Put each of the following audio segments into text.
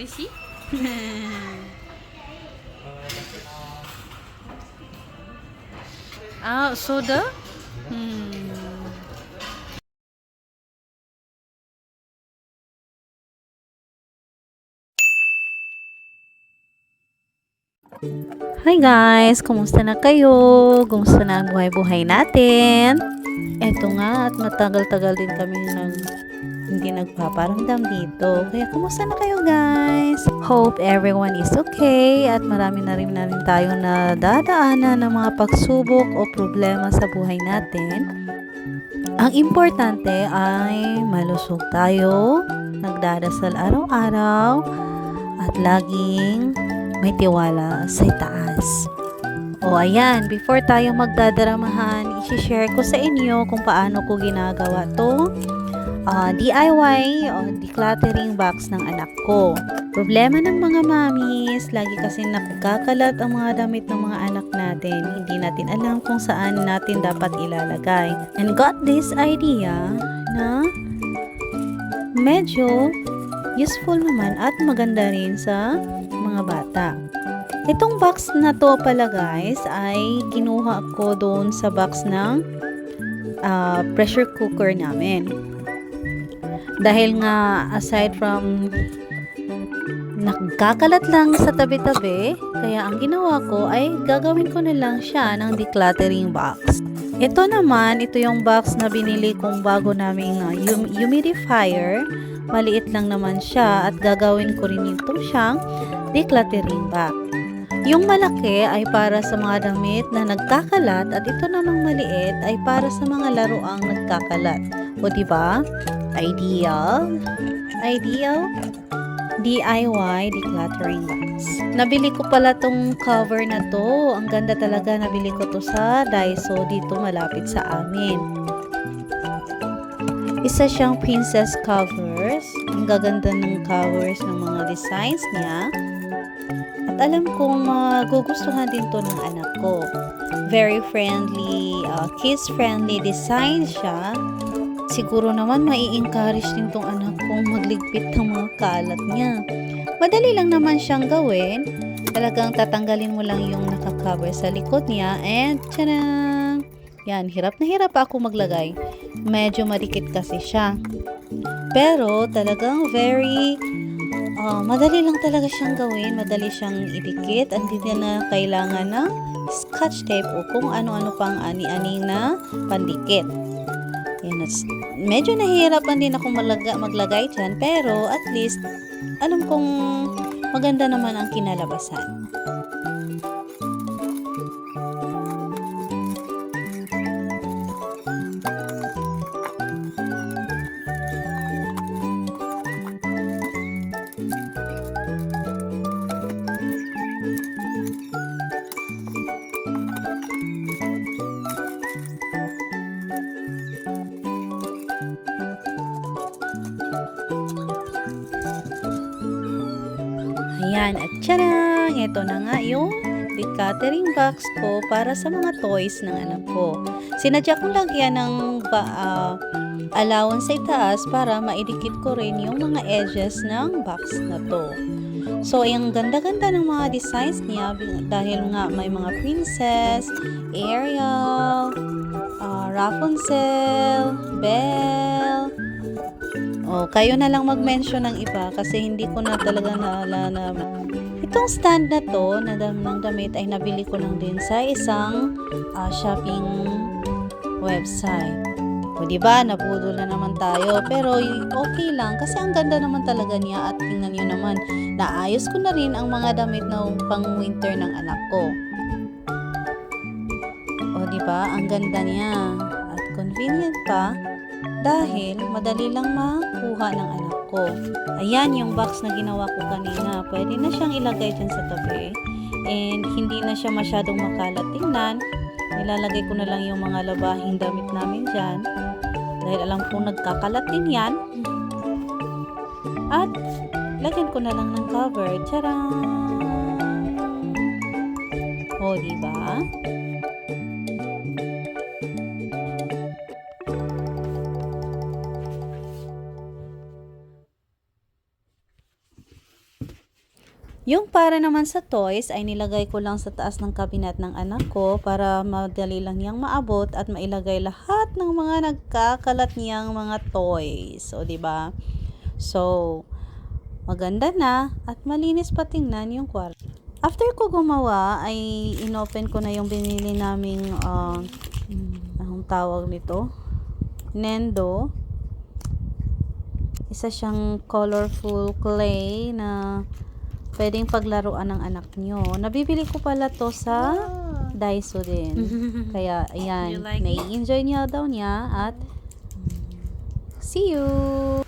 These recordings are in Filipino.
See? Ah, soda? Hmm. Hi guys! Kumusta na kayo? Kumusta na ang buhay-buhay natin? Eto nga at matagal-tagal din kami hindi nagpaparamdam dito. Kaya kumusta na kayo guys? Hope everyone is okay at marami na rin tayong nadadaanan ng mga pagsubok o problema sa buhay natin. Ang importante ay malusog tayo, nagdadasal araw-araw, at laging may tiwala sa itaas. O ayan, before tayo magdadaramahan, i-share ko sa inyo kung paano ko ginagawa to DIY o decluttering box ng anak ko. Problema ng mga mamis, lagi kasi nakakalat ang mga damit ng mga anak natin. Hindi natin alam kung saan natin dapat ilalagay. And got this idea na medyo useful naman at maganda rin sa mga bata. Itong box na to pala guys ay kinuha ko doon sa box ng pressure cooker namin. Dahil nga aside from nagkakalat lang sa tabi-tabi, kaya ang ginawa ko ay gagawin ko na lang siya ng decluttering box. Ito naman, ito yung box na binili kong bago naming humidifier. Maliit lang naman siya at gagawin ko rin ito siyang decluttering box. Yung malaki ay para sa mga damit na nagkakalat at ito namang maliit ay para sa mga laruang nagkakalat. O diba? Ideal? Ideal? DIY decluttering box. Nabili ko pala tong cover na to. Ang ganda talaga. Nabili ko to sa Daiso dito malapit sa amin. Isa siyang princess covers. Ang gaganda ng covers ng mga designs niya. At alam kong magugustuhan din to ng anak ko. Very friendly, kids-friendly design siya. Siguro naman mai-encourage din tong anak kong magligpit ng mga kalat niya. Madali lang naman siyang gawin. Talagang tatanggalin mo lang yung nakakover sa likod niya and tadang! Yan, hirap na hirap ako maglagay. Medyo marikit kasi siya. Pero talagang very madali lang talaga siyang gawin. Madali siyang idikit. Hindi na kailangan ng scotch tape o kung ano-ano pang ani-ani na pandikit. Yan, medyo nahihirapan din ako maglagay dyan, pero at least alam kong maganda naman ang kinalabasan. Ayan, at tiyarang! Ito na nga yung decluttering box ko para sa mga toys ng anak ko. Sinadya kong lagyan ng allowance sa itaas para maidikit ko rin yung mga edges ng box na to. So, ang ganda-ganda ng mga designs niya dahil nga may mga princess, Ariel, Rapunzel, Belle. O, kayo na lang mag-mention ng iba kasi hindi ko na talaga naalala. Itong stand na to ng damit ay nabili ko lang din sa isang shopping website. O diba, nabudol na naman tayo. Pero okay lang kasi ang ganda naman talaga niya at tingnan nyo naman, naayos ko na rin ang mga damit na pang winter ng anak ko. O diba, ang ganda niya at convenient pa. Dahil madali lang makuha ng anak ko. Ayan yung box na ginawa ko kanina. Pwede na siyang ilagay dyan sa tabi. And hindi na siya masyadong makalat tingnan. Nilalagay ko na lang yung mga labahing damit namin dyan. Dahil alam kong nagkakalat din yan. At lagyan ko na lang ng cover. Tcharam! O, diba? Yung para naman sa toys ay nilagay ko lang sa taas ng kabinet ng anak ko para madali lang niyang maabot at mailagay lahat ng mga nagkakalat niyang mga toys. O, di ba? So, maganda na at malinis pa tingnan yung kwarto. After ko gumawa ay inopen ko na yung binili naming anong tawag nito? Nendo. Isa siyang colorful clay na pwedeng paglaruan ng anak nyo. Nabibili ko pala to sa Daiso din. Kaya, ayan. You like Nai-enjoy niya daw niya at see you!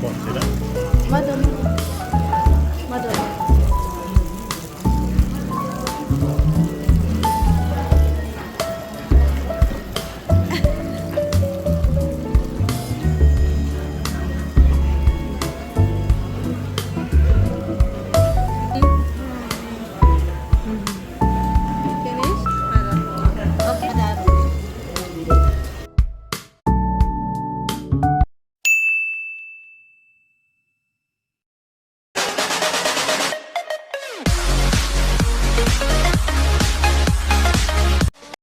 po sila. Madumi